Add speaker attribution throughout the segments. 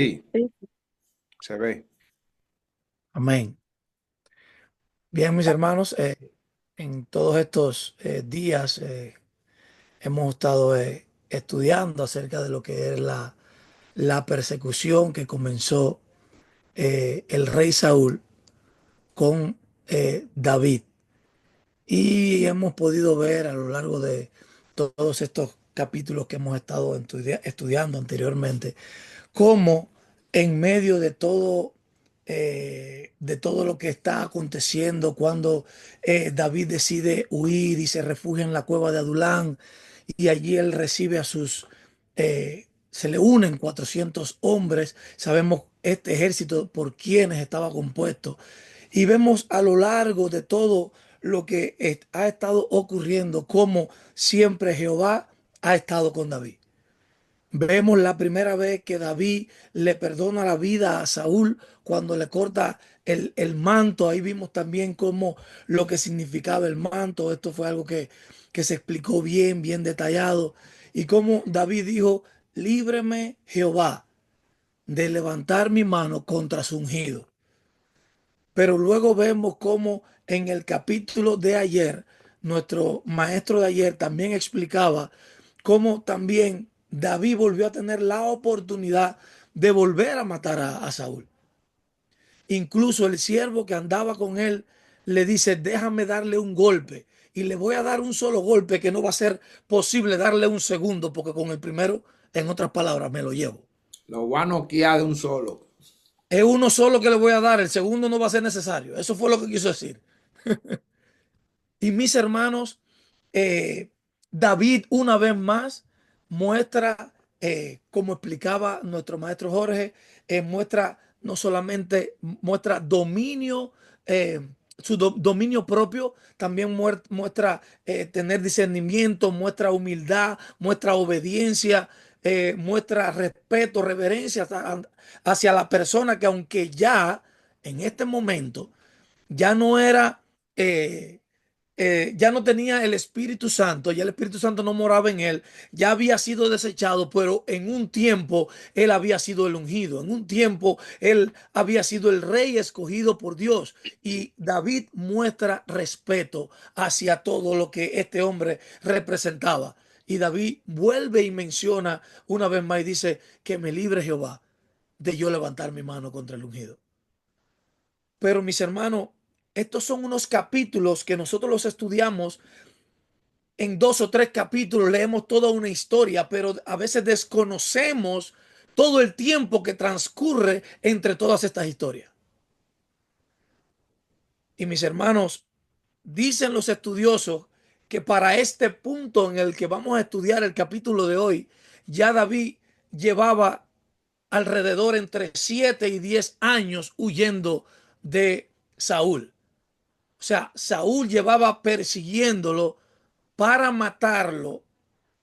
Speaker 1: Sí,
Speaker 2: Sí.
Speaker 1: se ve.
Speaker 2: Amén. Bien, mis hermanos, en todos estos días hemos estado estudiando acerca de lo que es la persecución que comenzó el rey Saúl con David. Y hemos podido ver a lo largo de todos estos capítulos que hemos estado estudiando anteriormente cómo en medio de todo lo que está aconteciendo, cuando David decide huir y se refugia en la cueva de Adulán, y allí él recibe se le unen 400 hombres, sabemos este ejército por quienes estaba compuesto, y vemos a lo largo de todo lo que ha estado ocurriendo, cómo siempre Jehová ha estado con David. Vemos la primera vez que David le perdona la vida a Saúl cuando le corta el manto. Ahí vimos también cómo lo que significaba el manto. Esto fue algo que se explicó bien, bien detallado. Y cómo David dijo, líbreme Jehová de levantar mi mano contra su ungido. Pero luego vemos cómo en el capítulo de ayer, nuestro maestro de ayer también explicaba cómo también David volvió a tener la oportunidad de volver a matar a Saúl. Incluso el siervo que andaba con él le dice, déjame darle un golpe. Y le voy a dar un solo golpe que no va a ser posible darle un segundo, porque con el primero, en otras palabras, me lo llevo.
Speaker 1: Lo voy a noquear de un solo.
Speaker 2: Es uno solo que le voy a dar, el segundo no va a ser necesario. Eso fue lo que quiso decir. Y mis hermanos, eh, David una vez más muestra, como explicaba nuestro maestro Jorge, muestra no solamente muestra dominio, dominio propio, también muestra tener discernimiento, muestra humildad, muestra obediencia, muestra respeto, reverencia hacia la persona que aunque ya en este momento ya no era... ya no tenía el Espíritu Santo, ya el Espíritu Santo no moraba en él, ya había sido desechado, pero en un tiempo él había sido el ungido, en un tiempo él había sido el rey escogido por Dios. Y David muestra respeto hacia todo lo que este hombre representaba. Y David vuelve y menciona una vez más y dice, que me libre Jehová de yo levantar mi mano contra el ungido. Pero mis hermanos, estos son unos capítulos que nosotros los estudiamos en dos o tres capítulos, leemos toda una historia, pero a veces desconocemos todo el tiempo que transcurre entre todas estas historias. Y mis hermanos, dicen los estudiosos que para este punto en el que vamos a estudiar el capítulo de hoy, ya David llevaba alrededor entre 7 y 10 años huyendo de Saúl. O sea, Saúl llevaba persiguiéndolo para matarlo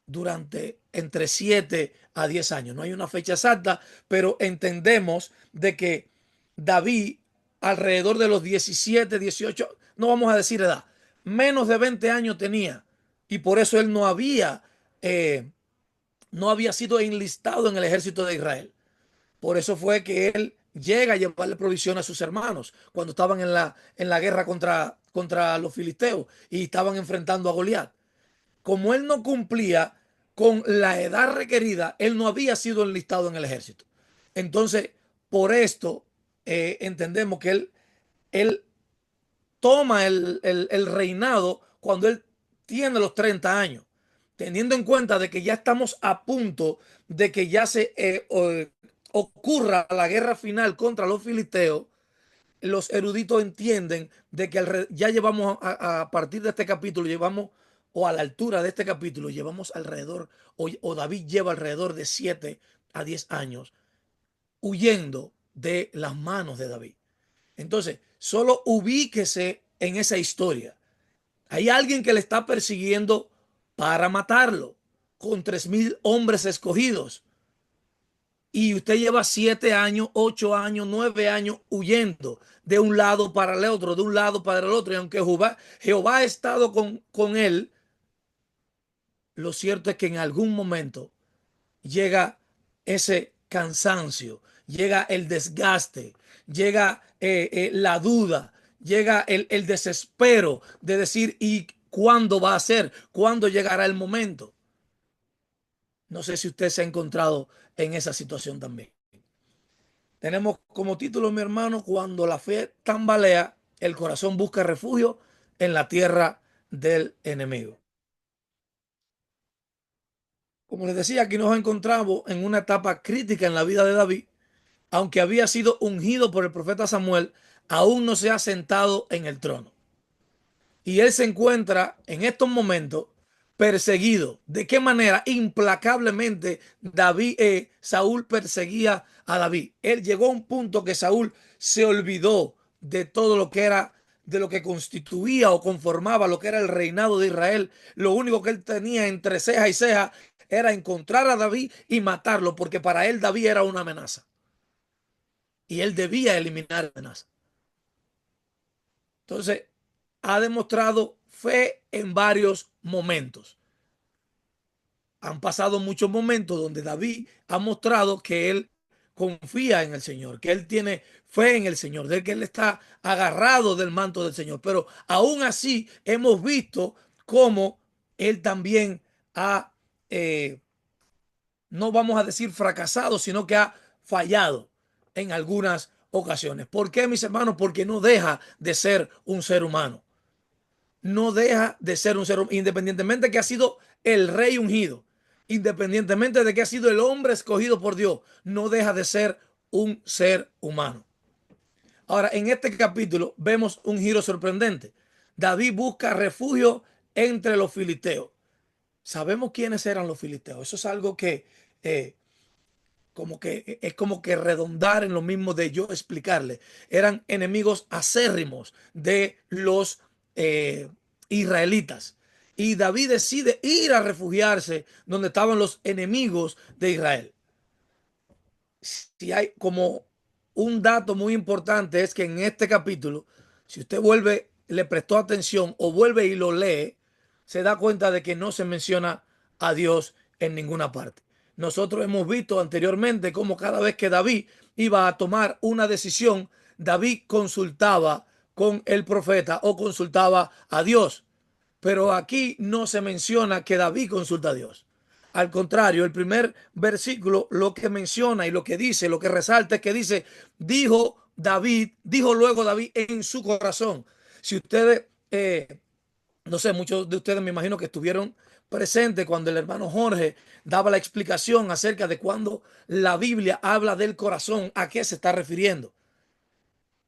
Speaker 2: durante entre 7 a 10 años. No hay una fecha exacta, pero entendemos de que David alrededor de los 17, 18, no vamos a decir edad, menos de 20 años tenía. Y por eso él eh, no había sido enlistado en el ejército de Israel. Por eso fue que él llega a llevarle provisión a sus hermanos cuando estaban en la guerra contra los filisteos y estaban enfrentando a Goliat. Como él no cumplía con la edad requerida, él no había sido enlistado en el ejército. Entonces, por esto entendemos que él toma el reinado cuando él tiene los 30 años, teniendo en cuenta de que ya estamos a punto de que ya ocurra la guerra final contra los filisteos. Los eruditos entienden de que ya llevamos a partir de este capítulo, llevamos, o a la altura de este capítulo, llevamos alrededor, o David lleva alrededor de 7 a 10 años huyendo de las manos de David. Entonces, solo ubíquese en esa historia. Hay alguien que le está persiguiendo para matarlo, con 3,000 hombres escogidos. Y usted lleva 7 años, 8 años, 9 años huyendo de un lado para el otro, de un lado para el otro. Y aunque Jehová ha estado con él, lo cierto es que en algún momento llega ese cansancio, llega el desgaste, llega la duda, llega el desespero de decir, ¿y cuándo va a ser? ¿Cuándo llegará el momento? No sé si usted se ha encontrado en esa situación también. Tenemos como título, mi hermano, cuando la fe tambalea, el corazón busca refugio en la tierra del enemigo. Como les decía, aquí nos encontramos en una etapa crítica en la vida de David. Aunque había sido ungido por el profeta Samuel, aún no se ha sentado en el trono. Y él se encuentra en estos momentos perseguido. ¿De qué manera? Implacablemente Saúl perseguía a David. Él llegó a un punto que Saúl se olvidó de todo lo que era, de lo que constituía o conformaba lo que era el reinado de Israel. Lo único que él tenía entre ceja y ceja era encontrar a David y matarlo, porque para él David era una amenaza. Y él debía eliminar la amenaza. Entonces, ha demostrado fe en varios momentos. Han pasado muchos momentos donde David ha mostrado que él confía en el Señor, que él tiene fe en el Señor, de que él está agarrado del manto del Señor. Pero aún así hemos visto cómo él también ha, no vamos a decir fracasado, sino que ha fallado en algunas ocasiones. ¿Por qué, mis hermanos? Porque no deja de ser un ser humano. No deja de ser un ser humano, independientemente de que ha sido el rey ungido, independientemente de que ha sido el hombre escogido por Dios, no deja de ser un ser humano. Ahora, en este capítulo vemos un giro sorprendente. David busca refugio entre los filisteos. Sabemos quiénes eran los filisteos. Eso es algo que como que es como que redondar en lo mismo de yo explicarle. Eran enemigos acérrimos de los israelitas. Y David decide ir a refugiarse donde estaban los enemigos de Israel. Si hay como un dato muy importante es que en este capítulo, si usted vuelve, le prestó atención o vuelve y lo lee, se da cuenta de que no se menciona a Dios en ninguna parte. Nosotros hemos visto anteriormente cómo cada vez que David iba a tomar una decisión, David consultaba con el profeta o consultaba a Dios. Pero aquí no se menciona que David consulta a Dios. Al contrario, el primer versículo lo que menciona y lo que dice, lo que resalta es que dice, dijo luego David en su corazón. Si ustedes, no sé, muchos de ustedes me imagino que estuvieron presentes cuando el hermano Jorge daba la explicación acerca de cuando la Biblia habla del corazón, ¿a qué se está refiriendo?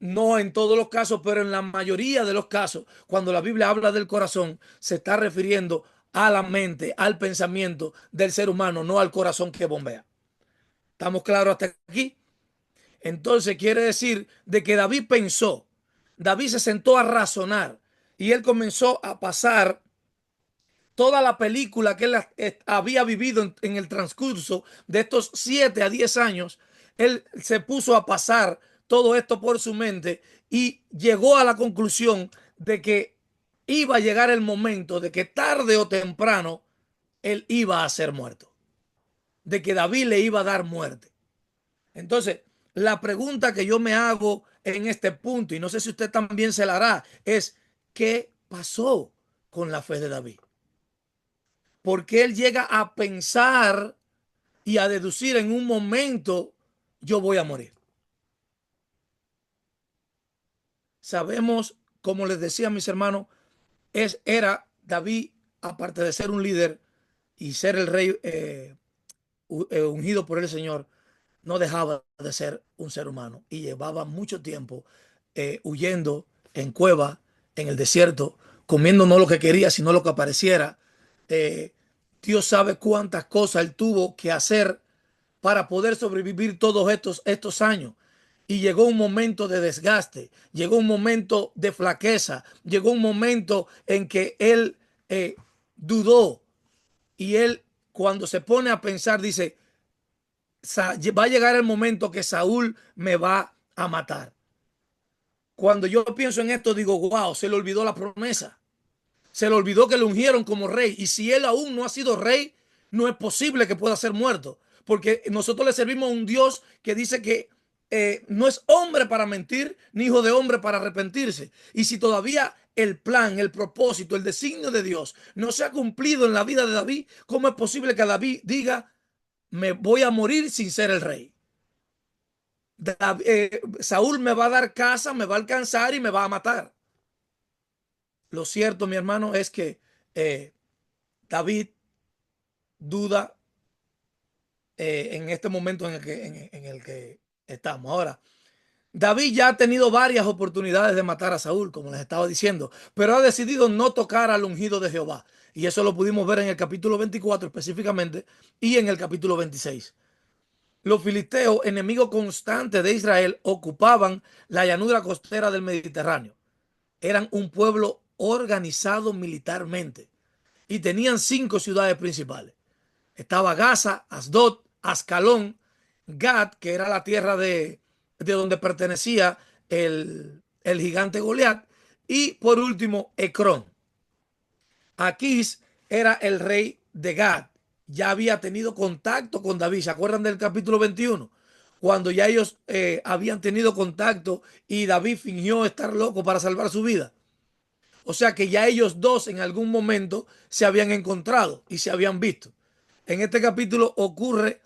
Speaker 2: No en todos los casos, pero en la mayoría de los casos, cuando la Biblia habla del corazón, se está refiriendo a la mente, al pensamiento del ser humano, no al corazón que bombea. ¿Estamos claros hasta aquí? Entonces quiere decir de que David pensó, David se sentó a razonar y él comenzó a pasar toda la película que él había vivido en el transcurso de estos 7 a 10 años. Él se puso a pasar todo esto por su mente y llegó a la conclusión de que iba a llegar el momento de que tarde o temprano él iba a ser muerto, de que David le iba a dar muerte. Entonces, la pregunta que yo me hago en este punto, y no sé si usted también se la hará, es ¿qué pasó con la fe de David? Porque él llega a pensar y a deducir en un momento, yo voy a morir. Sabemos, como les decía a mis hermanos, era David, aparte de ser un líder y ser el rey ungido por el Señor, no dejaba de ser un ser humano y llevaba mucho tiempo huyendo en cueva, en el desierto, comiendo no lo que quería, sino lo que apareciera. Eh, Dios sabe cuántas cosas él tuvo que hacer para poder sobrevivir todos estos años. Y llegó un momento de desgaste, llegó un momento de flaqueza, llegó un momento en que él dudó y él cuando se pone a pensar dice, va a llegar el momento que Saúl me va a matar. Cuando yo pienso en esto digo, wow, se le olvidó la promesa. Se le olvidó que lo ungieron como rey. Y si él aún no ha sido rey, no es posible que pueda ser muerto. porque nosotros le servimos a un Dios que dice que no es hombre para mentir, ni hijo de hombre para arrepentirse. Y si todavía el plan, el propósito, el designio de Dios no se ha cumplido en la vida de David, ¿cómo es posible que David diga, me voy a morir sin ser el rey? Saúl me va a dar casa, me va a alcanzar y me va a matar. Lo cierto, mi hermano, es que David duda en este momento en el que estamos. Ahora, David ya ha tenido varias oportunidades de matar a Saúl, como les estaba diciendo, pero ha decidido no tocar al ungido de Jehová. Y eso lo pudimos ver en el capítulo 24 específicamente y en el capítulo 26. Los filisteos, enemigos constantes de Israel, ocupaban la llanura costera del Mediterráneo. Eran un pueblo organizado militarmente y tenían 5 ciudades principales. Estaba Gaza, Asdod, Ascalón, Gad, que era la tierra de donde pertenecía el gigante Goliat, y por último, Ecrón. Aquís era el rey de Gad. Ya había tenido contacto con David. ¿Se acuerdan del capítulo 21? Cuando ya ellos habían tenido contacto y David fingió estar loco para salvar su vida. O sea que ya ellos dos en algún momento se habían encontrado y se habían visto. En este capítulo ocurre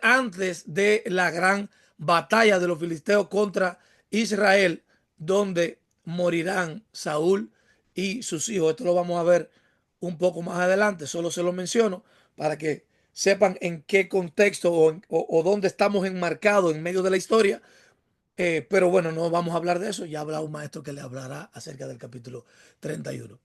Speaker 2: antes de la gran batalla de los filisteos contra Israel, donde morirán Saúl y sus hijos. Esto lo vamos a ver un poco más adelante, solo se lo menciono para que sepan en qué contexto o dónde estamos enmarcados en medio de la historia. Pero bueno, no vamos a hablar de eso, ya habrá un maestro que le hablará acerca del capítulo 31.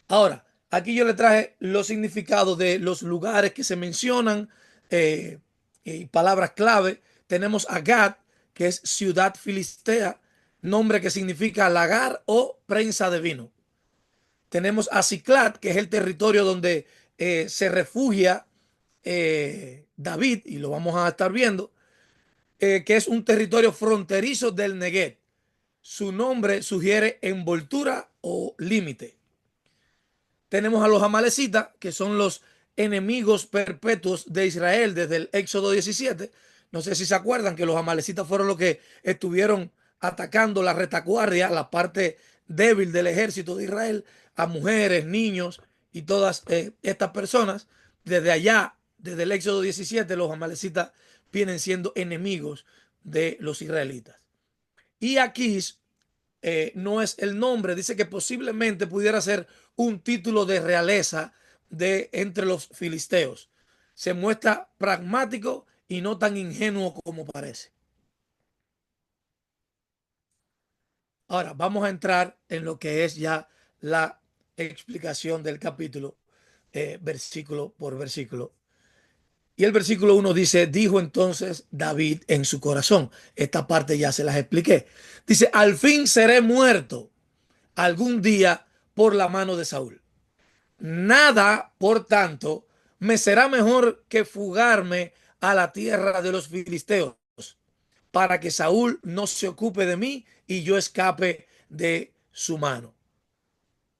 Speaker 2: Ahora, aquí yo le traje los significados de los lugares que se mencionan y palabras clave. Tenemos a Gad, que es ciudad filistea, nombre que significa lagar o prensa de vino. Tenemos a Ciclat, que es el territorio donde se refugia David, y lo vamos a estar viendo, que es un territorio fronterizo del Negev. Su nombre sugiere envoltura o límite. Tenemos a los amalecitas, que son los enemigos perpetuos de Israel desde el Éxodo 17. No sé si se acuerdan que los amalecitas fueron los que estuvieron atacando la retaguardia, la parte débil del ejército de Israel, a mujeres, niños y todas estas personas. Desde allá, desde el Éxodo 17, los amalecitas vienen siendo enemigos de los israelitas. Y aquí no es el nombre, dice que posiblemente pudiera ser un título de realeza de entre los filisteos. Se muestra pragmático y no tan ingenuo como parece. Ahora vamos a entrar en lo que es ya la explicación del capítulo, versículo por versículo. Y el versículo 1 dice, dijo entonces David en su corazón. Esta parte ya se las expliqué. Dice, al fin seré muerto algún día por la mano de Saúl. Nada, por tanto, me será mejor que fugarme a la tierra de los filisteos, para que Saúl no se ocupe de mí y yo escape de su mano.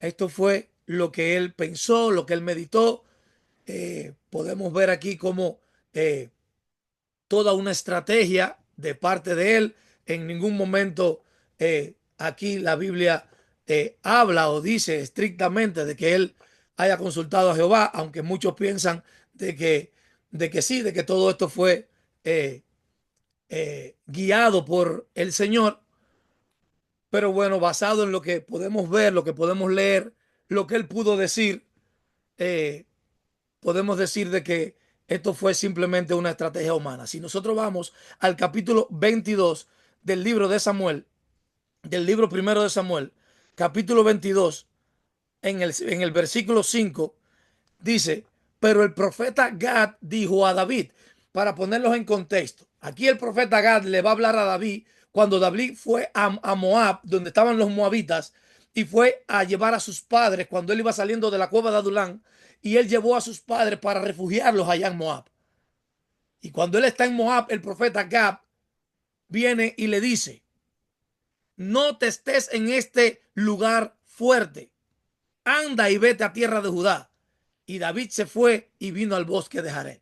Speaker 2: Esto fue lo que él pensó, lo que él meditó. Podemos ver aquí como toda una estrategia de parte de él. En ningún momento aquí la Biblia habla o dice estrictamente de que él haya consultado a Jehová, aunque muchos piensan de que sí, de que todo esto fue guiado por el Señor. Pero bueno, basado en lo que podemos ver, lo que podemos leer, lo que él pudo decir, eh, podemos decir de que esto fue simplemente una estrategia humana. Si nosotros vamos al capítulo 22 del libro de Samuel, del libro primero de Samuel, capítulo 22, en el versículo 5, dice, pero el profeta Gad dijo a David, para ponerlos en contexto, aquí el profeta Gad le va a hablar a David cuando David fue a Moab, donde estaban los moabitas, y fue a llevar a sus padres cuando él iba saliendo de la cueva de Adulán, y él llevó a sus padres para refugiarlos allá en Moab. Y cuando él está en Moab, el profeta Gad viene y le dice, no te estés en este lugar fuerte, anda y vete a tierra de Judá. Y David se fue y vino al bosque de Jared.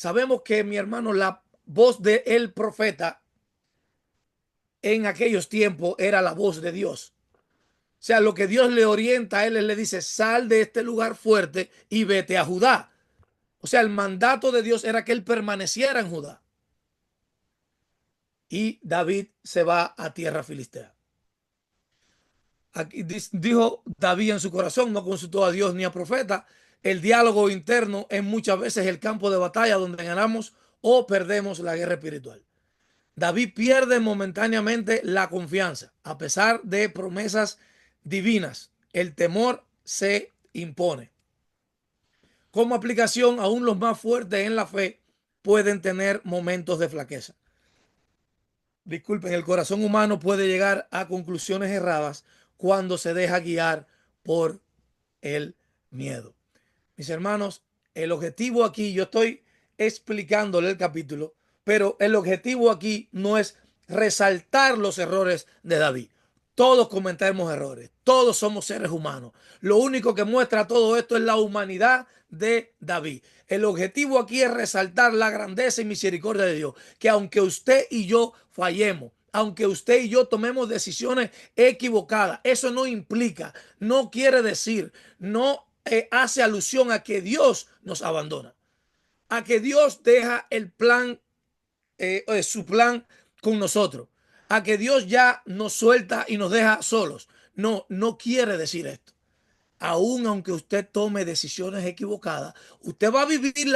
Speaker 2: Sabemos que, mi hermano, la voz del profeta en aquellos tiempos era la voz de Dios. O sea, lo que Dios le orienta a él, él le dice, sal de este lugar fuerte y vete a Judá. O sea, el mandato de Dios era que él permaneciera en Judá. Y David se va a tierra filistea. Aquí dijo David en su corazón, no consultó a Dios ni a profeta. El diálogo interno es muchas veces el campo de batalla donde ganamos o perdemos la guerra espiritual. David pierde momentáneamente la confianza, a pesar de promesas divinas. El temor se impone. Como aplicación, aún los más fuertes en la fe pueden tener momentos de flaqueza. Disculpen, el corazón humano puede llegar a conclusiones erradas cuando se deja guiar por el miedo. Mis hermanos, el objetivo aquí, yo estoy explicándole el capítulo, pero el objetivo aquí no es resaltar los errores de David. Todos cometemos errores, todos somos seres humanos. Lo único que muestra todo esto es la humanidad de David. El objetivo aquí es resaltar la grandeza y misericordia de Dios, que aunque usted y yo fallemos, aunque usted y yo tomemos decisiones equivocadas, eso no implica, no quiere decir, no hace alusión a que Dios nos abandona, a que Dios deja el plan, su plan con nosotros, a que Dios ya nos suelta y nos deja solos. No, no quiere decir esto. Aún aunque usted tome decisiones equivocadas, usted va a vivir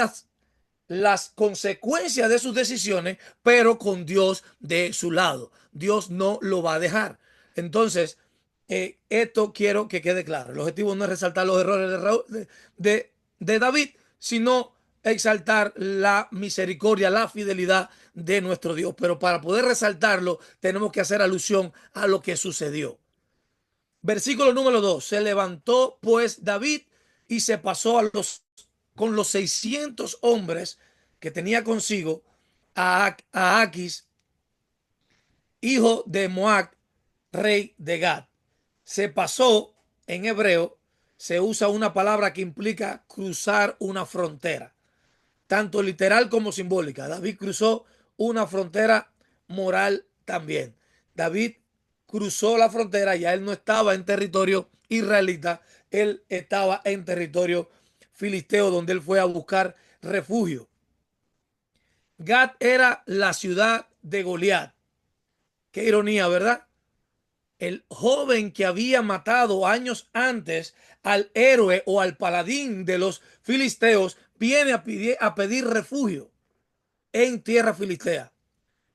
Speaker 2: las consecuencias de sus decisiones, pero con Dios de su lado. Dios no lo va a dejar. Entonces, esto quiero que quede claro. El objetivo no es resaltar los errores de David, sino exaltar la misericordia, la fidelidad de nuestro Dios. Pero para poder resaltarlo, tenemos que hacer alusión a lo que sucedió. Versículo número 2. Se levantó pues David y se pasó con los 600 hombres que tenía consigo a Aquis, hijo de Moab, rey de Gad. Se pasó, en hebreo, se usa una palabra que implica cruzar una frontera, tanto literal como simbólica. David cruzó una frontera moral también. David cruzó la frontera, ya él no estaba en territorio israelita, él estaba en territorio filisteo, donde él fue a buscar refugio. Gad era la ciudad de Goliat. Qué ironía, ¿verdad? El joven que había matado años antes al héroe o al paladín de los filisteos viene a pedir refugio en tierra filistea.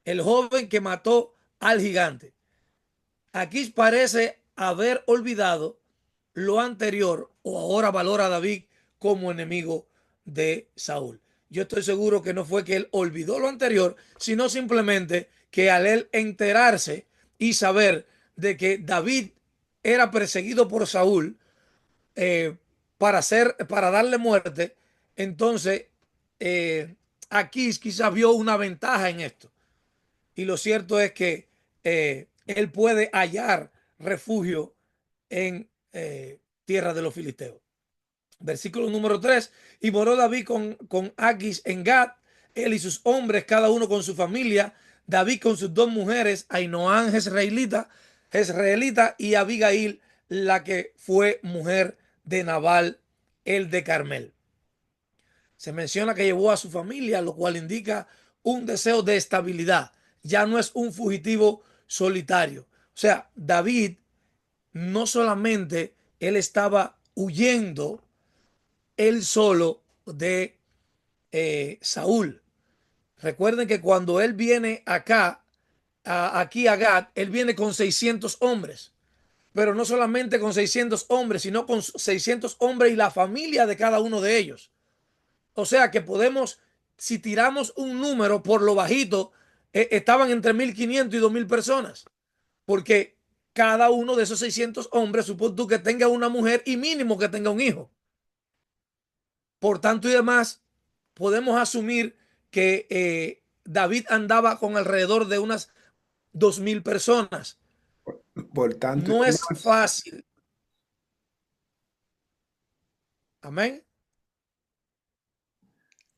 Speaker 2: El joven que mató al gigante. Aquí parece haber olvidado lo anterior o ahora valora a David como enemigo de Saúl. Yo estoy seguro que no fue que él olvidó lo anterior, sino simplemente que al él enterarse y saber de que David era perseguido por Saúl eh, para darle muerte, entonces aquí quizás vio una ventaja en esto. Y lo cierto es que él puede hallar refugio en tierra de los filisteos. Versículo número 3. Y moró David con Aquis en Gad, él y sus hombres, cada uno con su familia. David con sus dos mujeres, Ainoán Jezreelita y Abigail, la que fue mujer de Nabal, el de Carmel. Se menciona que llevó a su familia, lo cual indica un deseo de estabilidad. Ya no es un fugitivo solitario. O sea, David no solamente él estaba huyendo él solo de Saúl. Recuerden que cuando él viene aquí a Gad, él viene con 600 hombres. Pero no solamente con 600 hombres, sino con 600 hombres y la familia de cada uno de ellos. O sea que podemos, si tiramos un número por lo bajito, estaban entre 1.500 y 2.000 personas. Porque cada uno de esos 600 hombres, supón tú que tenga una mujer y mínimo que tenga un hijo. Por tanto y demás, podemos asumir que David andaba con alrededor de unas 2.000 personas.
Speaker 1: Por tanto
Speaker 2: No
Speaker 1: y
Speaker 2: es
Speaker 1: demás.
Speaker 2: fácil. Amén.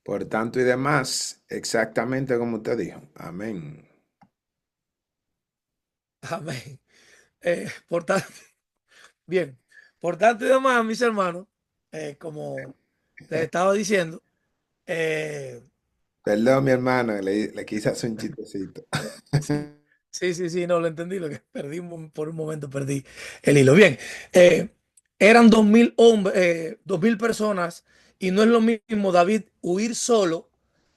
Speaker 1: Por tanto y demás, exactamente como usted dijo. Amén.
Speaker 2: Amén. Por tanto, bien, por tanto y demás, mis hermanos, como les estaba diciendo, eh,
Speaker 1: Perdón, mi hermano, le quise hacer un chistecito.
Speaker 2: sí, sí, no lo entendí, lo que perdí por un momento, perdí el hilo. Bien, eh, eran 2000 hombres, 2000 personas, y no es lo mismo David huir solo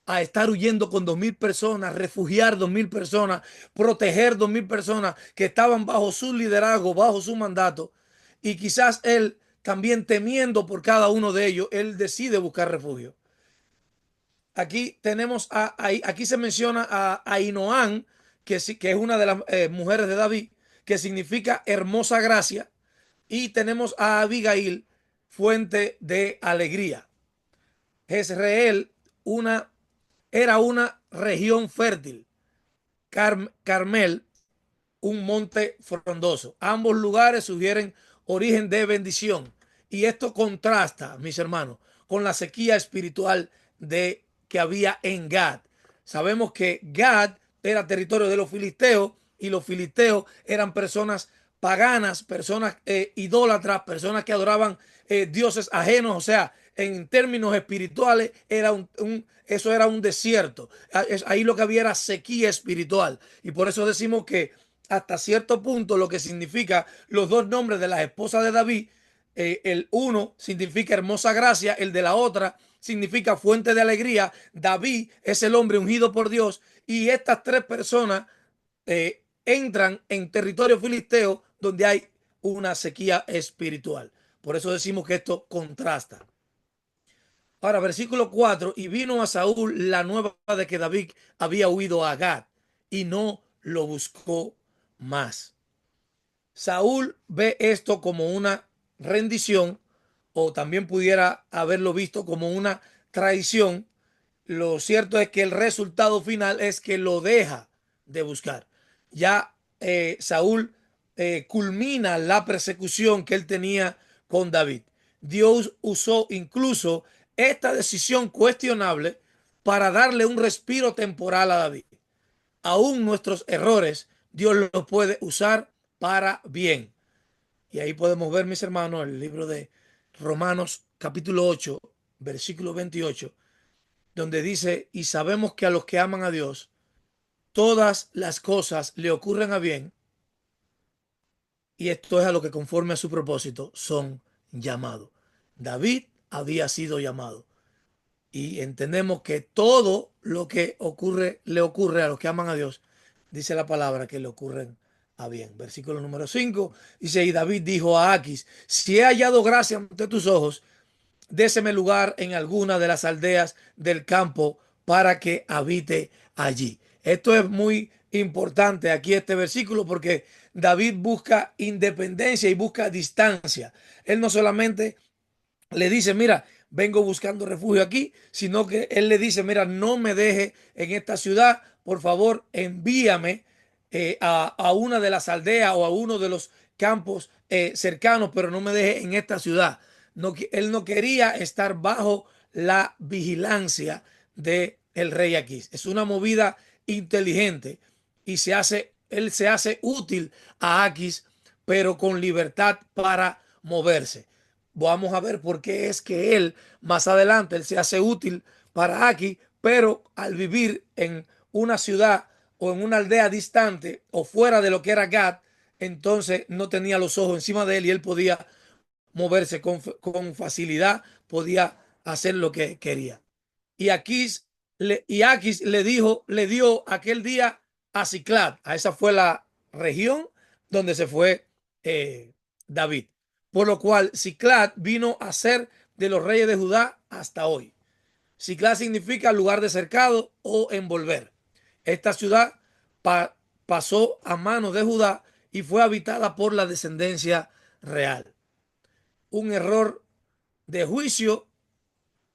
Speaker 2: a estar huyendo con 2000 personas, refugiar 2000 personas, proteger 2000 personas que estaban bajo su liderazgo, bajo su mandato, y quizás él también temiendo por cada uno de ellos, él decide buscar refugio. Aquí tenemos aquí se menciona a Ahinoam, que es una de las mujeres de David, que significa hermosa gracia, y tenemos a Abigail, fuente de alegría. Jezreel una, era una región fértil. Carmel, un monte frondoso. Ambos lugares sugieren origen de bendición. Y esto contrasta, mis hermanos, con la sequía espiritual que había en Gad. Sabemos que Gad era territorio de los filisteos, y los filisteos eran personas paganas, personas idólatras, personas que adoraban dioses ajenos. O sea, en términos espirituales eso era un desierto. Ahí lo que había era sequía espiritual, y por eso decimos que hasta cierto punto lo que significa los dos nombres de las esposas de David, el uno significa hermosa gracia, el de la otra significa fuente de alegría. David es el hombre ungido por Dios, y estas tres personas entran en territorio filisteo donde hay una sequía espiritual. Por eso decimos que esto contrasta. Ahora, versículo 4: y vino a Saúl la nueva de que David había huido a Gad, y no lo buscó más. Saúl ve esto como una rendición, o también pudiera haberlo visto como una traición. Lo cierto es que el resultado final es que lo deja de buscar. Ya Saúl culmina la persecución que él tenía con David. Dios usó incluso esta decisión cuestionable para darle un respiro temporal a David. Aún nuestros errores, Dios los puede usar para bien. Y ahí podemos ver, mis hermanos, el libro de Romanos capítulo 8, versículo 28, donde dice: y sabemos que a los que aman a Dios, todas las cosas le ocurren a bien, y esto es a lo que conforme a su propósito son llamados. David había sido llamado, y entendemos que todo lo que ocurre le ocurre a los que aman a Dios. Dice la palabra que le ocurren a bien. Versículo número 5 dice: y David dijo a Aquis: si he hallado gracia ante tus ojos, déseme lugar en alguna de las aldeas del campo para que habite allí. Esto es muy importante aquí, este versículo, porque David busca independencia y busca distancia. Él no solamente le dice: mira, vengo buscando refugio aquí, sino que él le dice: mira, no me deje en esta ciudad, por favor, envíame a una de las aldeas o a uno de los campos cercanos, pero no me deje en esta ciudad. No, él no quería estar bajo la vigilancia del rey Aquís. Es una movida inteligente, y él se hace útil a Aquís, pero con libertad para moverse. Vamos a ver por qué es que él más adelante él se hace útil para Aki, pero al vivir en una ciudad o en una aldea distante o fuera de lo que era Gad, entonces no tenía los ojos encima de él, y él podía moverse con facilidad, podía hacer lo que quería. Y Aquis le dio aquel día a Ciclad. A esa fue la región donde se fue David. Por lo cual Ciclad vino a ser de los reyes de Judá hasta hoy. Ciclad significa lugar de cercado o envolver. Esta ciudad pasó a manos de Judá y fue habitada por la descendencia real. Un error de juicio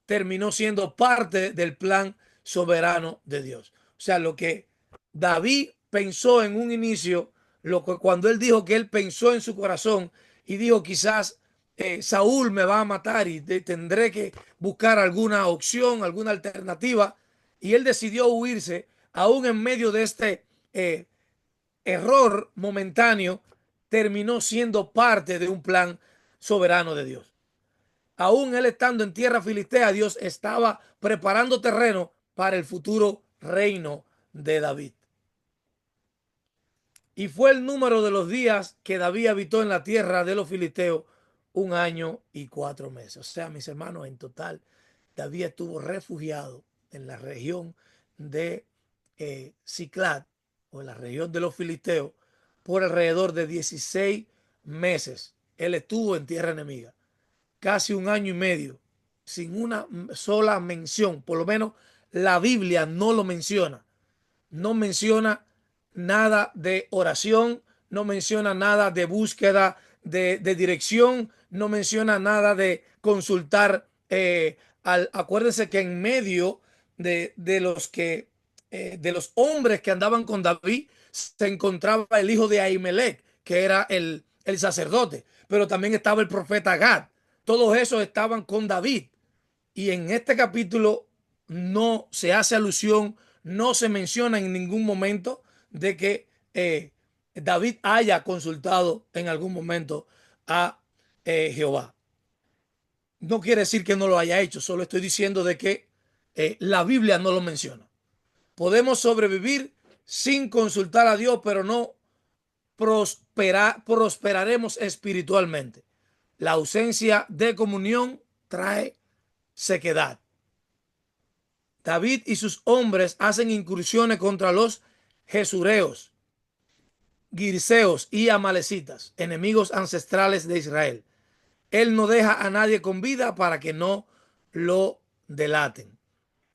Speaker 2: terminó siendo parte del plan soberano de Dios. O sea, lo que David pensó en un inicio, lo que cuando él dijo que él pensó en su corazón y dijo: quizás Saúl me va a matar y tendré que buscar alguna opción, alguna alternativa. Y él decidió huirse, aún en medio de este error momentáneo, terminó siendo parte de un plan soberano de Dios. Aún él estando en tierra filistea, Dios estaba preparando terreno para el futuro reino de David. Y fue el número de los días que David habitó en la tierra de los filisteos 1 año y 4 meses. O sea, mis hermanos, en total, David estuvo refugiado en la región de Ciclat, o en la región de los filisteos, por alrededor de 16 meses. Él estuvo en tierra enemiga, casi 1 año y medio, sin una sola mención. Por lo menos la Biblia no lo menciona. No menciona nada de oración, no menciona nada de búsqueda de dirección, no menciona nada de consultar. Acuérdense que en medio de los hombres que andaban con David se encontraba el hijo de Ahimelech, que era el sacerdote, pero también estaba el profeta Gad. Todos esos estaban con David. Y en este capítulo no se hace alusión, no se menciona en ningún momento de que David haya consultado en algún momento a Jehová. No quiere decir que no lo haya hecho, solo estoy diciendo de que la Biblia no lo menciona. Podemos sobrevivir sin consultar a Dios, pero no prosperaremos espiritualmente. La ausencia de comunión trae sequedad. David y sus hombres hacen incursiones contra los jesureos, girseos y amalecitas, enemigos ancestrales de Israel. Él no deja a nadie con vida para que no lo delaten.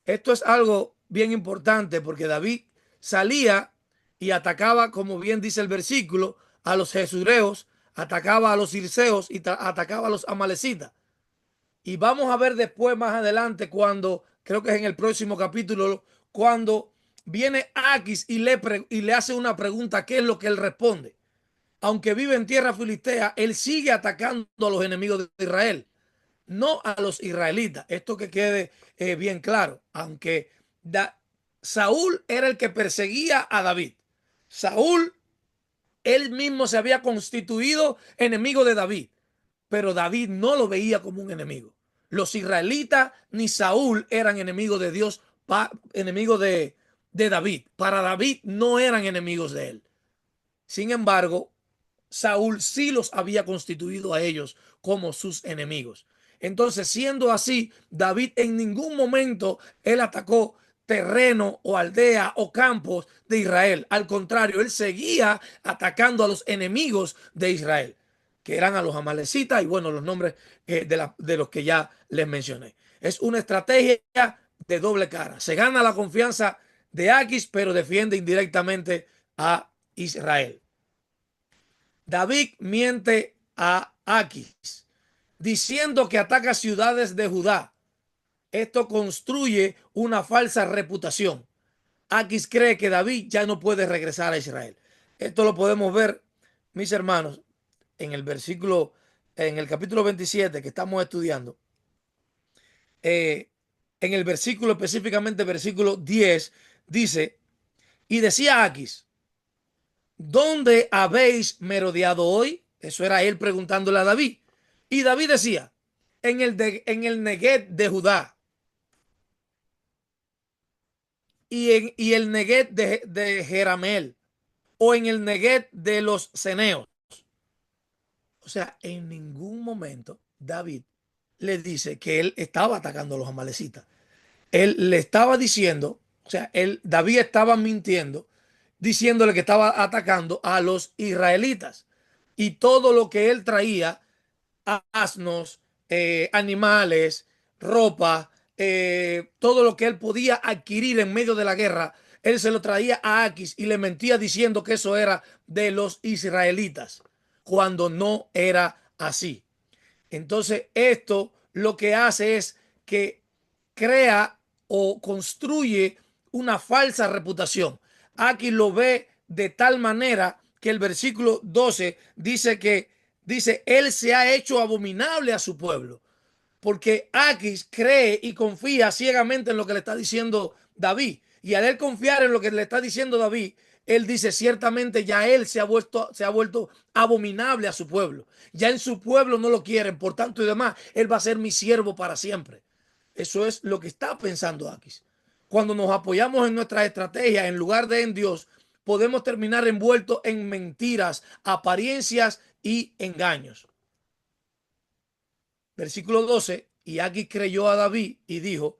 Speaker 2: Esto es algo bien importante porque David salía y atacaba, como bien dice el versículo, a los jesureos, atacaba a los girseos y atacaba a los amalecitas. Y vamos a ver después, más adelante, cuando, creo que es en el próximo capítulo, cuando viene Aquis y le hace una pregunta, ¿qué es lo que él responde? Aunque vive en tierra filistea, él sigue atacando a los enemigos de Israel, no a los israelitas. Esto que quede bien claro. Aunque Saúl era el que perseguía a David. Saúl, él mismo se había constituido enemigo de David, pero David no lo veía como un enemigo. Los israelitas ni Saúl eran enemigos de Dios, enemigos de David. Para David no eran enemigos de él. Sin embargo, Saúl sí los había constituido a ellos como sus enemigos. Entonces, siendo así, David en ningún momento él atacó terreno o aldea o campos de Israel. Al contrario, él seguía atacando a los enemigos de Israel, que eran a los amalecitas y bueno, los nombres de los que ya les mencioné. Es una estrategia de doble cara. Se gana la confianza de Aquis, pero defiende indirectamente a Israel. David miente a Aquis diciendo que ataca ciudades de Judá. Esto construye una falsa reputación. Aquis cree que David ya no puede regresar a Israel. Esto lo podemos ver, mis hermanos, en el versículo, en el capítulo 27 que estamos estudiando. En el versículo, específicamente versículo 10, dice, y decía Aquis, ¿dónde habéis merodeado hoy? Eso era él preguntándole a David. Y David decía, en el Neguet de Judá y el Neguet de Jeramel o en el Neguet de los Ceneos. O sea, en ningún momento David le dice que él estaba atacando a los amalecitas. Él le estaba diciendo, o sea, David estaba mintiendo, diciéndole que estaba atacando a los israelitas. Y todo lo que él traía, asnos, animales, ropa, todo lo que él podía adquirir en medio de la guerra, él se lo traía a Aquis y le mentía diciendo que eso era de los israelitas, cuando no era así. Entonces, esto lo que hace es que crea o construye una falsa reputación. Aquí lo ve de tal manera que el versículo 12 dice que Dice, él se ha hecho abominable a su pueblo. Porque Aquis cree y confía ciegamente en lo que le está diciendo David. Y al él confiar en lo que le está diciendo David, él dice, ciertamente ya él se ha vuelto abominable a su pueblo. Ya en su pueblo no lo quieren, por tanto y demás, él va a ser mi siervo para siempre. Eso es lo que está pensando Aquis. Cuando nos apoyamos en nuestras estrategias en lugar de en Dios, podemos terminar envueltos en mentiras, apariencias y engaños. Versículo 12, y Aquis creyó a David y dijo,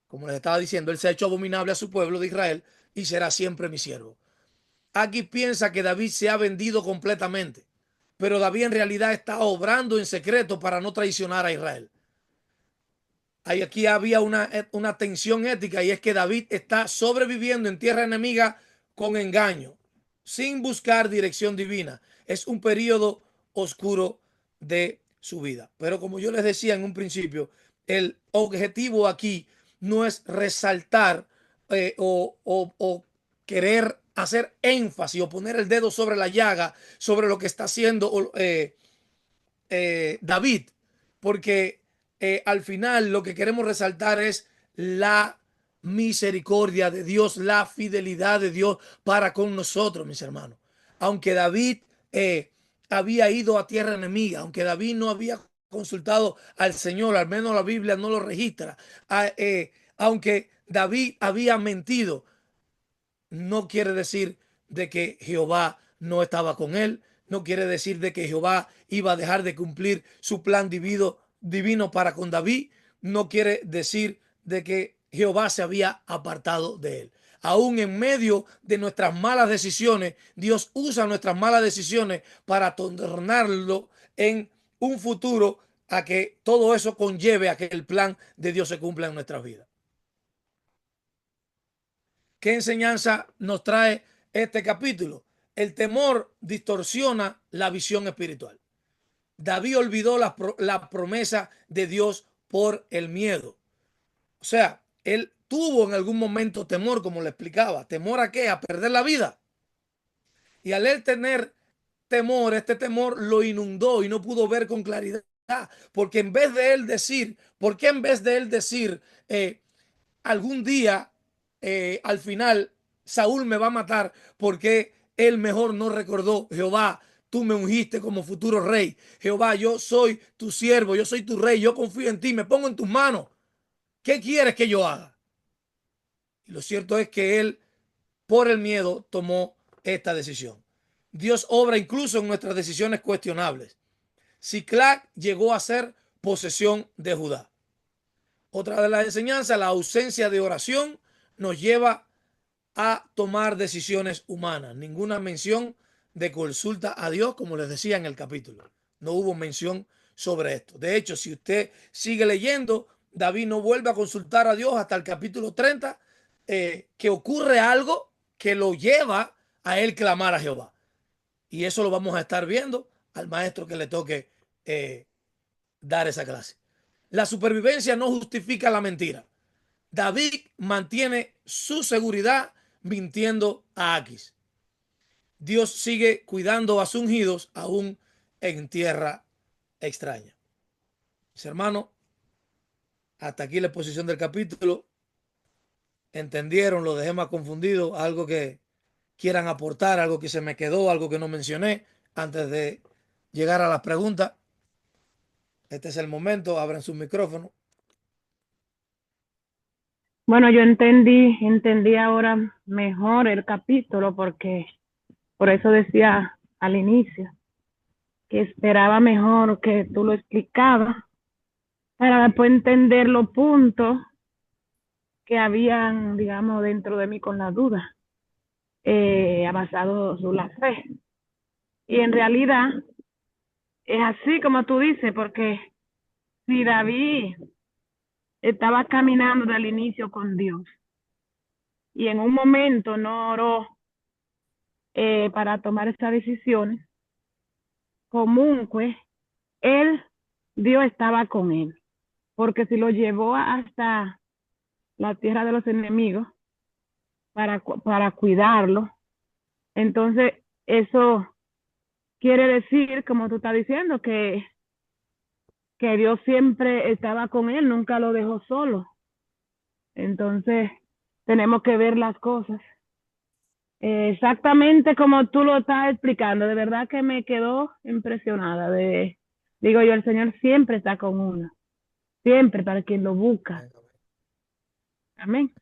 Speaker 2: como les estaba diciendo, él se ha hecho abominable a su pueblo de Israel y será siempre mi siervo. Aquis piensa que David se ha vendido completamente, pero David en realidad está obrando en secreto para no traicionar a Israel. Aquí había una tensión ética y es que David está sobreviviendo en tierra enemiga con engaño, sin buscar dirección divina. Es un periodo oscuro de su vida. Pero como yo les decía en un principio, el objetivo aquí no es resaltar o querer hacer énfasis o poner el dedo sobre la llaga sobre lo que está haciendo David, porque al final lo que queremos resaltar es la misericordia de Dios, la fidelidad de Dios para con nosotros, mis hermanos. Aunque David había ido a tierra enemiga, aunque David no había consultado al Señor, al menos la Biblia no lo registra, aunque David había mentido, no quiere decir de que Jehová no estaba con él, no quiere decir de que Jehová iba a dejar de cumplir su plan divino para con David, no quiere decir de que Jehová se había apartado de él. Aún en medio de nuestras malas decisiones, Dios usa nuestras malas decisiones para tornarlo en un futuro a que todo eso conlleve a que el plan de Dios se cumpla en nuestras vidas. ¿Qué enseñanza nos trae este capítulo? El temor distorsiona la visión espiritual. David olvidó la promesa de Dios por el miedo. O sea, él tuvo en algún momento temor, como le explicaba. ¿Temor a qué? A perder la vida. Y al él tener temor, este temor lo inundó y no pudo ver con claridad. Porque en vez de él decir, ¿por qué en vez de él decir, algún día, al final, Saúl me va a matar porque él mejor no recordó, Jehová, tú me ungiste como futuro rey. Jehová, yo soy tu siervo, yo soy tu rey, yo confío en ti, me pongo en tus manos. ¿Qué quieres que yo haga? Y lo cierto es que él, por el miedo, tomó esta decisión. Dios obra incluso en nuestras decisiones cuestionables. Siclac llegó a ser posesión de Judá. Otra de las enseñanzas, la ausencia de oración nos lleva a tomar decisiones humanas. Ninguna mención de consulta a Dios, como les decía en el capítulo. No hubo mención sobre esto. De hecho, si usted sigue leyendo, David no vuelve a consultar a Dios hasta el capítulo 30, que ocurre algo que lo lleva a él clamar a Jehová. Y eso lo vamos a estar viendo al maestro que le toque dar esa clase. La supervivencia no justifica la mentira. David mantiene su seguridad mintiendo a Aquis. Dios sigue cuidando a sus ungidos aún en tierra extraña. Mis hermanos, hasta aquí la exposición del capítulo. ¿Entendieron? Lo dejé más confundido. Algo que quieran aportar, algo que se me quedó, algo que no mencioné antes de llegar a las preguntas. Este es el momento. Abran sus micrófonos.
Speaker 3: Bueno, yo entendí ahora mejor el capítulo porque por eso decía al inicio que esperaba mejor que tú lo explicabas para después entender los puntos que habían, digamos, dentro de mí con la duda, basado sobre la fe. Y en realidad es así como tú dices, porque si David estaba caminando del inicio con Dios y en un momento no oró para tomar esas decisiones, común, pues, él, Dios estaba con él, porque si lo llevó hasta la tierra de los enemigos para cuidarlo, entonces eso quiere decir, como tú estás diciendo, que Dios siempre estaba con él, nunca lo dejó solo. Entonces, tenemos que ver las cosas. Exactamente como tú lo estás explicando, de verdad que me quedó impresionada. Digo yo, el Señor siempre está con uno, siempre para quien lo busca.
Speaker 2: Amén,
Speaker 3: Amén.
Speaker 2: amén,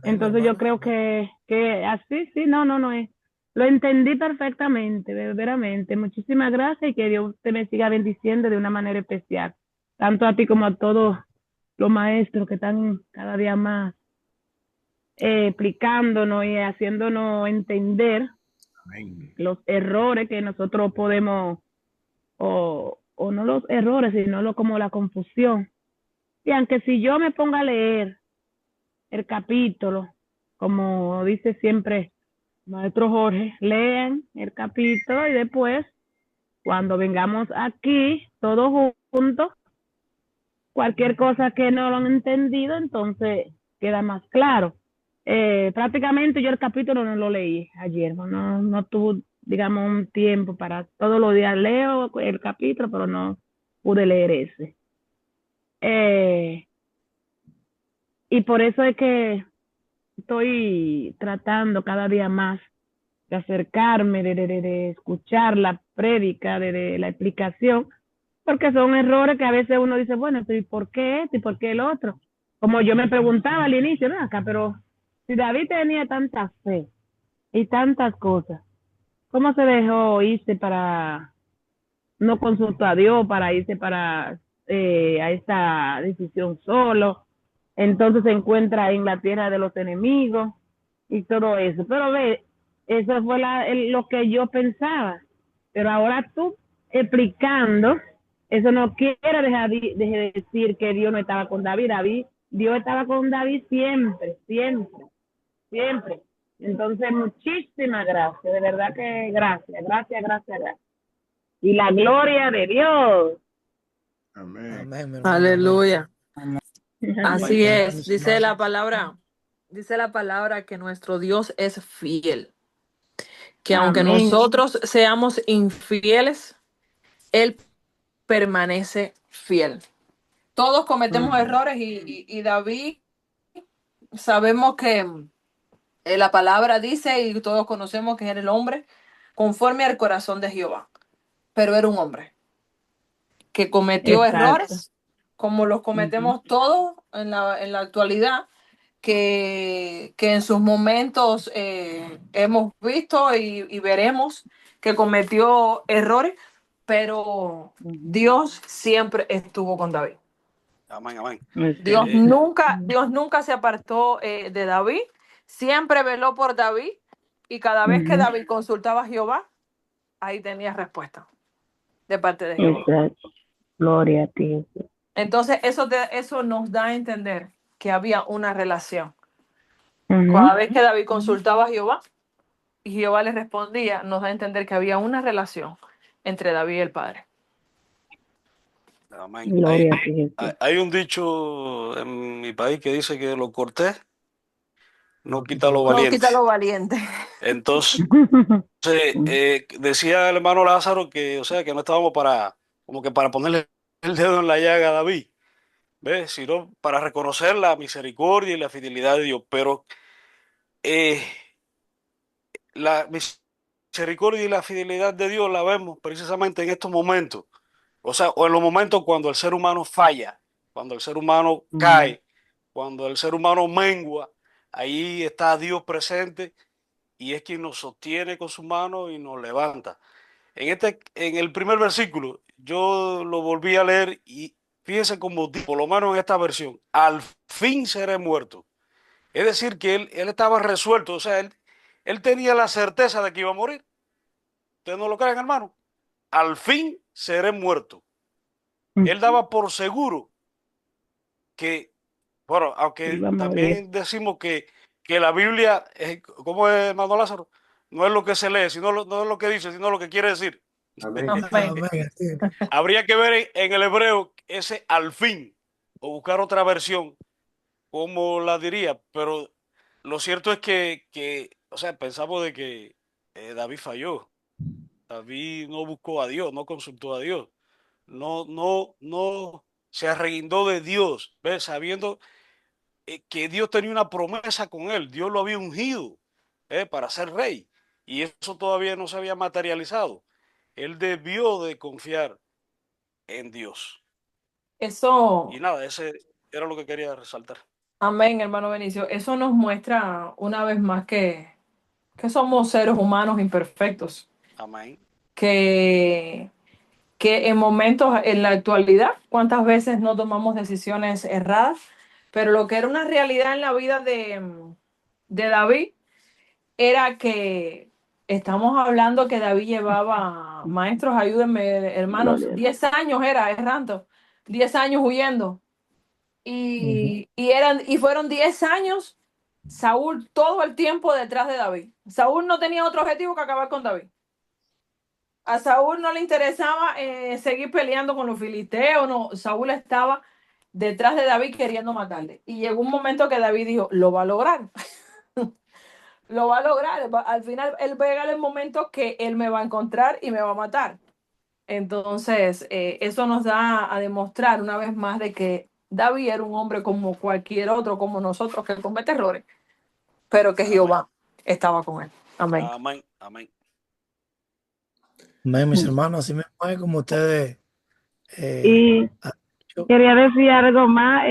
Speaker 2: mi
Speaker 3: Entonces yo
Speaker 2: hermano.
Speaker 3: creo
Speaker 2: Amén.
Speaker 3: que así, sí, no es. Lo entendí perfectamente, verdaderamente. Muchísimas gracias y que Dios te me siga bendiciendo de una manera especial, tanto a ti como a todos los maestros que están cada día más explicándonos y haciéndonos entender
Speaker 1: Amén.
Speaker 3: los errores que nosotros podemos, o no los errores, sino como la confusión. Y aunque si yo me ponga a leer el capítulo, como dice siempre maestro Jorge, lean el capítulo y después, cuando vengamos aquí, todos juntos, cualquier cosa que no lo han entendido, entonces queda más claro. Prácticamente yo el capítulo no lo leí ayer, no tuve, digamos, un tiempo para todos los días leo el capítulo, pero no pude leer ese. Eh, y por eso es que estoy tratando cada día más de acercarme, de escuchar la prédica, de la explicación, porque son errores que a veces uno dice, bueno, ¿y por qué esto y por qué el otro? Como yo me preguntaba al inicio, ¿no? Acá, pero si David tenía tanta fe y tantas cosas, ¿cómo se dejó irse para, no consultó a Dios para irse para a esta decisión solo? Entonces se encuentra en la tierra de los enemigos y todo eso. Pero ve, eso fue lo que yo pensaba. Pero ahora tú explicando, eso no quiere dejar de decir que Dios no estaba con David. Dios estaba con David siempre, siempre, siempre. Entonces, muchísimas gracias, de verdad que gracias, gracias, gracias, gracias. Y la gloria de Dios.
Speaker 1: Amén.
Speaker 2: Amén, mi hermano. Amén.
Speaker 4: Aleluya. Así
Speaker 2: Amén,
Speaker 4: es.
Speaker 2: mis hermanos.
Speaker 4: Dice la palabra que nuestro Dios es fiel, que aunque
Speaker 3: Amén.
Speaker 4: nosotros seamos infieles, Él permanece fiel. Todos cometemos
Speaker 2: Mm.
Speaker 4: errores y David sabemos que la palabra dice y todos conocemos que era el hombre conforme al corazón de Jehová, pero era un hombre que cometió
Speaker 3: Exacto.
Speaker 4: errores como los
Speaker 3: Ujú.
Speaker 4: cometemos todos en la actualidad, que en sus momentos hemos visto y veremos que cometió errores, pero
Speaker 3: Ujú.
Speaker 4: Dios siempre estuvo con David.
Speaker 5: Amén, amén.
Speaker 3: Exacto.
Speaker 4: Dios nunca se apartó de David, siempre veló por David y cada vez que
Speaker 3: Ujú.
Speaker 4: David consultaba a Jehová, ahí tenía respuesta de parte de Jehová.
Speaker 3: Exacto. Gloria a ti.
Speaker 4: Entonces, eso nos da a entender que había una relación.
Speaker 3: Ujú.
Speaker 4: Cada vez que David consultaba a Jehová y Jehová le respondía, nos da a entender que había una relación entre David y el Padre.
Speaker 5: Amén.
Speaker 3: Gloria a ti, Jesús.
Speaker 5: Hay un dicho en mi país que dice que lo cortés no
Speaker 2: No
Speaker 5: quita
Speaker 2: quita lo
Speaker 5: lo
Speaker 4: No,
Speaker 5: valiente.
Speaker 4: quítalo valiente.
Speaker 5: Entonces, decía el hermano Lázaro que, o sea, que no estábamos para, como que para ponerle el dedo en la llaga a David, ¿ves? Sino para reconocer la misericordia y la fidelidad de Dios. Pero eh, la misericordia y la fidelidad de Dios la vemos precisamente en estos momentos. O sea, o en los momentos cuando el ser humano falla, cuando el ser humano
Speaker 3: Ujú.
Speaker 5: cae, cuando el ser humano mengua, ahí está Dios presente y es quien nos sostiene con su mano y nos levanta. En el primer versículo, yo lo volví a leer y fíjense como, por lo menos en esta versión, al fin seré muerto. Es decir, que él estaba resuelto, o sea, él tenía la certeza de que iba a morir. ¿Ustedes no lo creen, hermano? Al fin seré muerto. Él daba por seguro que, bueno, aunque
Speaker 3: Iba a morir.
Speaker 5: también decimos que la Biblia, ¿cómo es, hermano Lázaro? No es lo que se lee, no es lo que dice, sino lo que quiere decir.
Speaker 1: Amén.
Speaker 4: Amén.
Speaker 2: Amén. Sí.
Speaker 5: Habría que ver en el hebreo ese al fin, o buscar otra versión, como la diría, pero lo cierto es que o sea, pensamos de que David falló. David no buscó a Dios, no consultó a Dios, no se arreguindó de Dios, ¿ves? Sabiendo que Dios tenía una promesa con él, Dios lo había ungido para ser rey y eso todavía no se había materializado. Él debió de confiar en Dios. Y
Speaker 4: Eso,
Speaker 5: nada, ese era lo que quería resaltar.
Speaker 4: amén, hermano Benicio. Eso nos muestra una vez más que somos seres humanos imperfectos,
Speaker 5: Amén.
Speaker 4: que, que en momentos, en la actualidad, cuántas veces no tomamos decisiones erradas, pero lo que era una realidad en la vida de David era que estamos hablando que David llevaba, maestros, ayúdenme, hermanos,
Speaker 3: Gloria a Dios.
Speaker 4: 10 años era errando, 10 años huyendo.
Speaker 2: Ujú.
Speaker 4: Y fueron 10 años Saúl todo el tiempo detrás de David. Saúl no tenía otro objetivo que acabar con David. A Saúl no le interesaba seguir peleando con los filisteos, no. Saúl estaba detrás de David queriendo matarle. Y llegó un momento que David dijo, lo va a lograr, lo va a lograr. Al final, él va a llegar el momento que él me va a encontrar y me va a matar. Entonces, eso nos da a demostrar una vez más de que David era un hombre como cualquier otro, como nosotros, que comete errores, pero que
Speaker 5: Amén.
Speaker 4: Jehová estaba con él. Amén.
Speaker 5: Amén. Amén.
Speaker 2: Amén, mis hermanos, así mismo es como ustedes
Speaker 3: Y
Speaker 2: han dicho.
Speaker 3: quería decir algo más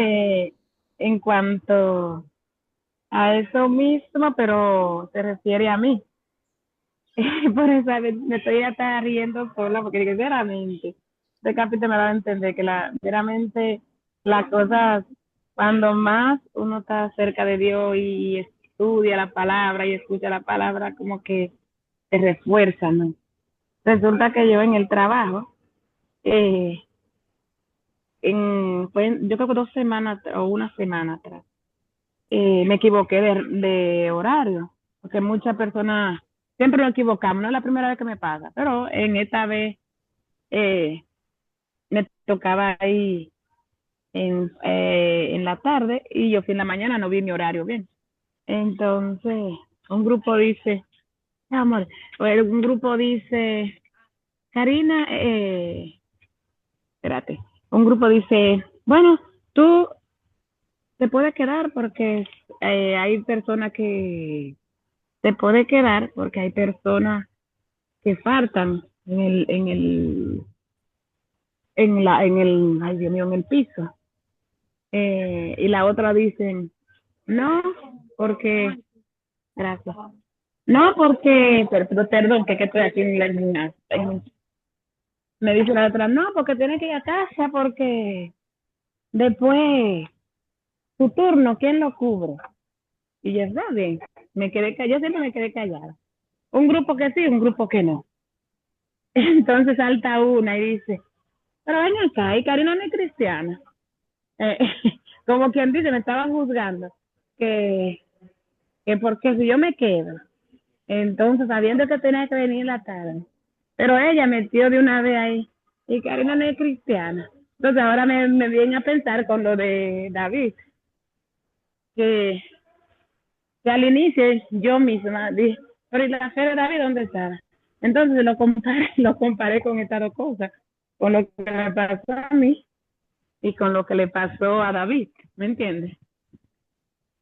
Speaker 3: en cuanto a eso mismo, pero se refiere a mí. Por eso me estoy hasta riendo sola, porque sinceramente, este capítulo me va a entender que veramente las cosas, cuando más uno está cerca de Dios y estudia la palabra y escucha la palabra, como que se refuerzan, ¿no? Resulta que yo en el trabajo, eh, yo creo que 2 semanas o una semana atrás, me equivoqué de horario, porque muchas personas siempre nos equivocamos, no es la primera vez que me pasa, pero en esta vez eh, me tocaba ahí en la tarde y yo fui en la mañana, no vi mi horario bien. Entonces, un grupo dice, amor, un grupo dice, Karina, espérate, un grupo dice, bueno, tú te puedes quedar porque hay personas que te puede quedar porque hay personas que faltan ay Dios mío, en el piso. Y la otra dicen, no, porque, gracias. No, porque, perdón, que estoy aquí en me dice la otra, no, porque tienes que ir a casa porque después tu turno, ¿quién lo cubre? Y yo, está bien, me quedé callada, yo siempre me quedé callada. Un grupo que sí, un grupo que no. Entonces salta una y dice, pero ven acá, y Karina no es cristiana. Eh, como quien dice, me estaban juzgando, que, que porque si yo me quedo, entonces sabiendo que tenía que venir la tarde, pero ella metió de una vez ahí, y Karina no es cristiana. Entonces ahora me viene a pensar con lo de David, que, que al inicio yo misma dije, pero ¿y la fe de David dónde está? Entonces lo comparé con estas dos cosas, con lo que me pasó a mí y con lo que le pasó a David, ¿me entiendes?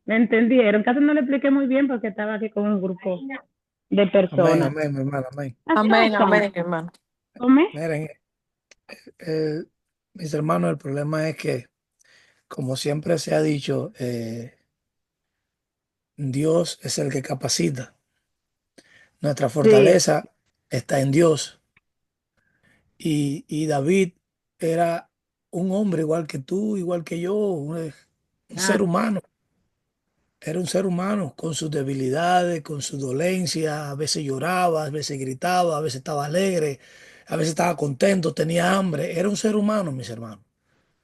Speaker 3: ¿Me entendieron? Casi no le expliqué muy bien porque estaba aquí con un grupo de
Speaker 2: Amén,
Speaker 3: personas.
Speaker 2: amén, mi hermano, amén.
Speaker 4: Amén,
Speaker 3: ¿Acaso?
Speaker 4: amén, hermano.
Speaker 3: ¿Come?
Speaker 2: Miren, eh, mis hermanos, el problema es que, como siempre se ha dicho, Dios es el que capacita. Nuestra
Speaker 3: Sí.
Speaker 2: fortaleza está en Dios. Y David era un hombre igual que tú, igual que yo, un
Speaker 3: Ah,
Speaker 2: ser humano. Era un ser humano con sus debilidades, con su dolencia. A veces lloraba, a veces gritaba, a veces estaba alegre, a veces estaba contento, tenía hambre. Era un ser humano, mis hermanos.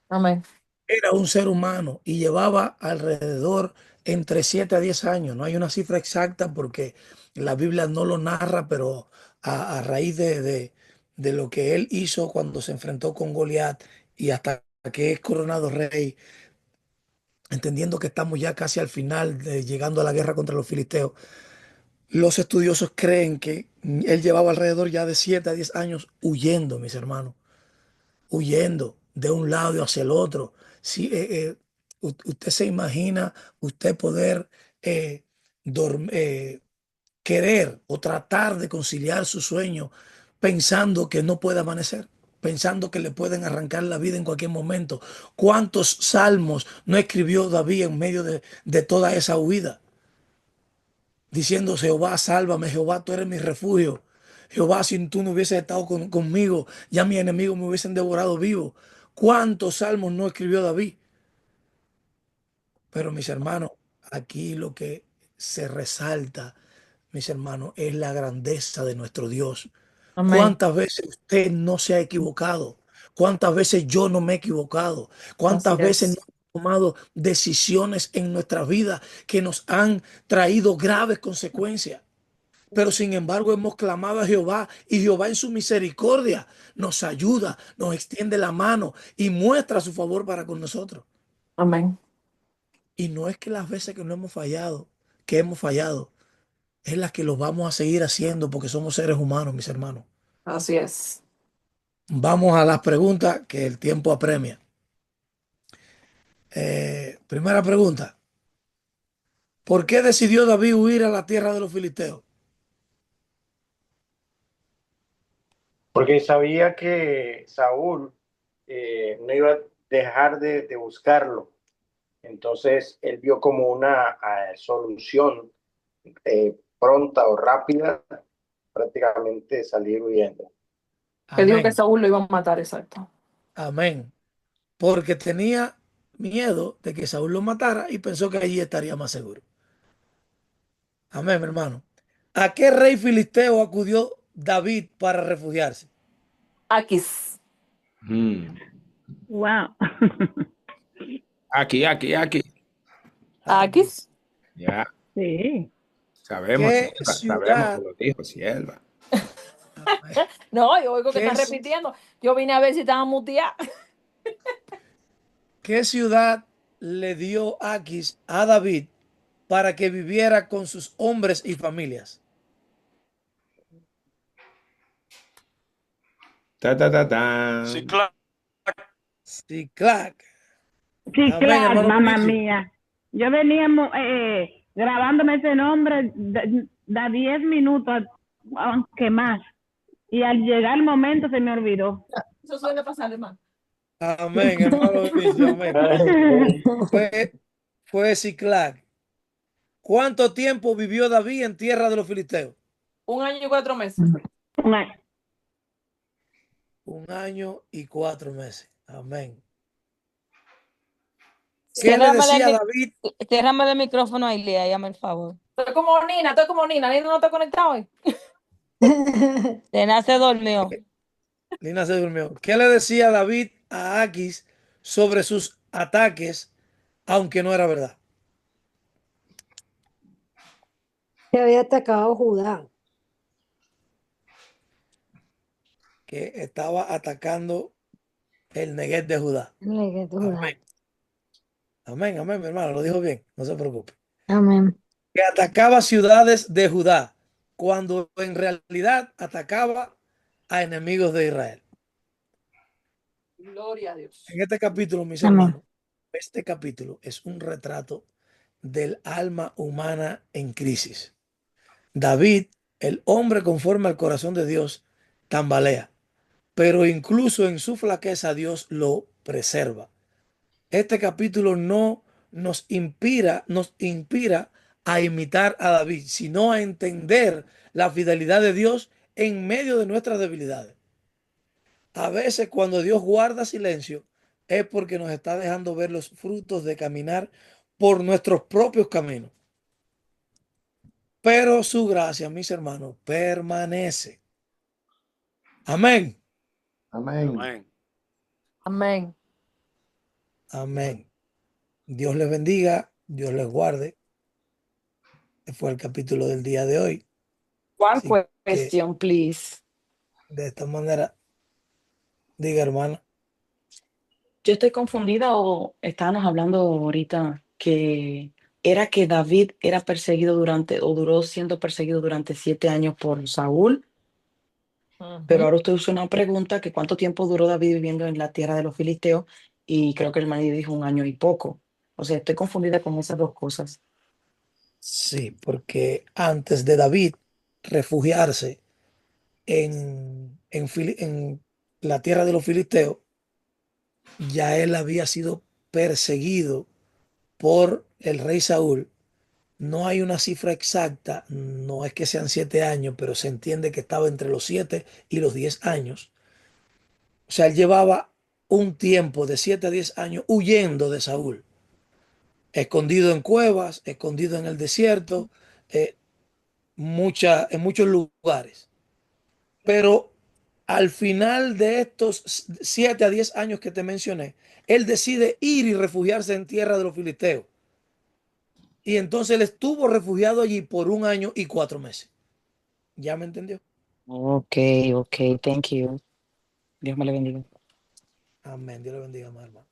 Speaker 4: Amén.
Speaker 2: Era un ser humano y llevaba alrededor entre 7 a 10 años. No hay una cifra exacta porque la Biblia no lo narra, pero a raíz de lo que él hizo cuando se enfrentó con Goliat y hasta que es coronado rey, entendiendo que estamos ya casi al final, llegando a la guerra contra los filisteos, Los estudiosos creen que él llevaba alrededor ya de 7 a 10 años huyendo, mis hermanos, huyendo de un lado hacia el otro. Sí, usted se imagina usted poder eh, querer o tratar de conciliar su sueño pensando que no puede amanecer, pensando que le pueden arrancar la vida en cualquier momento. ¿Cuántos salmos no escribió David en medio de toda esa huida? Diciendo: Jehová, sálvame, Jehová, tú eres mi refugio. Jehová, si tú no hubieses estado conmigo, ya mis enemigos me hubiesen devorado vivo. ¿Cuántos salmos no escribió David? Pero mis hermanos, aquí lo que se resalta, mis hermanos, es la grandeza de nuestro Dios.
Speaker 4: Amén.
Speaker 2: ¿Cuántas veces usted no se ha equivocado? ¿Cuántas veces yo no me he equivocado?
Speaker 4: Así
Speaker 2: ¿Cuántas veces no
Speaker 4: es.
Speaker 2: hemos tomado decisiones en nuestra vida que nos han traído graves consecuencias? Pero sin embargo hemos clamado a Jehová y Jehová en su misericordia nos ayuda, nos extiende la mano y muestra su favor para con nosotros.
Speaker 4: Amén.
Speaker 2: Y no es que las veces que no hemos fallado, que hemos fallado, es las que lo vamos a seguir haciendo porque somos seres humanos, mis hermanos.
Speaker 4: Así es.
Speaker 2: Vamos a las preguntas que el tiempo apremia. Primera pregunta. ¿Por qué decidió David huir a la tierra de los filisteos?
Speaker 6: Porque sabía que Saúl no iba a dejar de buscarlo. Entonces él vio como una solución pronta o rápida, prácticamente salir huyendo.
Speaker 4: Que dijo que
Speaker 2: Amén.
Speaker 4: Saúl lo iba a matar, exacto.
Speaker 2: Amén. Porque tenía miedo de que Saúl lo matara y pensó que allí estaría más seguro. Amén, mi hermano. ¿A qué rey filisteo acudió David para refugiarse?
Speaker 4: Aquis.
Speaker 1: Mm.
Speaker 3: Wow.
Speaker 1: Aquí.
Speaker 2: Aquí.
Speaker 4: Aquis.
Speaker 1: Ya,
Speaker 3: Sí.
Speaker 1: sabemos,
Speaker 2: ¿Qué
Speaker 1: sabemos que
Speaker 2: ciudad?
Speaker 1: lo dijo, sierva.
Speaker 2: Amén.
Speaker 4: No, yo oigo que
Speaker 2: ¿Qué,
Speaker 4: están repitiendo. Yo vine a ver si estaban muteados.
Speaker 2: qué ciudad le dio Aquis a David para que viviera con sus hombres y familias?
Speaker 1: Ta.
Speaker 5: Ciclac.
Speaker 2: Ciclac.
Speaker 3: Sí,
Speaker 2: Amén,
Speaker 3: claro,
Speaker 2: hermano
Speaker 3: mamá
Speaker 2: Mauricio.
Speaker 3: mía. Yo venía grabándome ese nombre, da 10 minutos, aunque más. Y al llegar el momento se me olvidó.
Speaker 4: Eso suele pasar, hermano.
Speaker 2: Amén, hermano Mauricio. Amén. Fue, fue Ciclac. ¿Cuánto tiempo vivió David en tierra de los filisteos?
Speaker 4: 1 año y 4 meses.
Speaker 3: 1 año.
Speaker 2: 1 año y 4 meses. Amén. ¿Qué le
Speaker 7: Ciérrame
Speaker 2: decía David?
Speaker 7: el micrófono a Ilia, llame el favor.
Speaker 4: Estoy como Nina, estoy como Nina. Nina no está conectado hoy.
Speaker 7: Nena se durmió.
Speaker 2: Lina se durmió. ¿Qué le decía David a Aquis sobre sus ataques, aunque no era verdad?
Speaker 8: Que había atacado Judá.
Speaker 2: Que estaba atacando el Neguet de Judá.
Speaker 8: Judá.
Speaker 2: Amén. Amén, amén, mi hermano. Lo dijo bien. No se preocupe.
Speaker 8: Amén.
Speaker 2: Que atacaba ciudades de Judá, cuando en realidad atacaba a enemigos de Israel.
Speaker 4: Gloria a Dios.
Speaker 2: En este capítulo, mis
Speaker 8: Amén.
Speaker 2: hermanos, este capítulo es un retrato del alma humana en crisis. David, el hombre conforme al corazón de Dios, tambalea, pero incluso en su flaqueza Dios lo preserva. Este capítulo no nos inspira a imitar a David, sino a entender la fidelidad de Dios en medio de nuestras debilidades. A veces cuando Dios guarda silencio es porque nos está dejando ver los frutos de caminar por nuestros propios caminos. Pero su gracia, mis hermanos, permanece. Amén.
Speaker 1: Amén.
Speaker 5: Amén.
Speaker 4: Amén.
Speaker 2: Amén. Dios les bendiga, Dios les guarde. Este fue el capítulo del día de hoy.
Speaker 7: One
Speaker 2: Así que
Speaker 7: question, please.
Speaker 2: de esta manera, diga hermano.
Speaker 7: Yo estoy confundida o estábamos hablando ahorita que
Speaker 9: era que David era perseguido o duró siendo perseguido durante 7 años por Saúl, pero ahora usted hizo una pregunta que cuánto tiempo duró David viviendo en la tierra de los filisteos, y creo que el marido dijo 1 año y poco. O sea, estoy confundida con esas dos cosas.
Speaker 2: Sí, porque antes de David refugiarse en la tierra de los filisteos, ya él había sido perseguido por el rey Saúl. No hay una cifra exacta, no es que sean 7 años, pero se entiende que estaba entre los 7 y los 10 años. O sea, él llevaba un tiempo de 7 a 10 años huyendo de Saúl, escondido en cuevas, escondido en el desierto, eh, en muchos lugares. Pero al final de estos 7 a 10 años que te mencioné, él decide ir y refugiarse en tierra de los filisteos. Y entonces él estuvo refugiado allí por 1 año y 4 meses. ¿Ya me entendió?
Speaker 9: Ok, ok, thank you. Dios me le bendiga.
Speaker 2: Amén. Dios le bendiga, más hermano.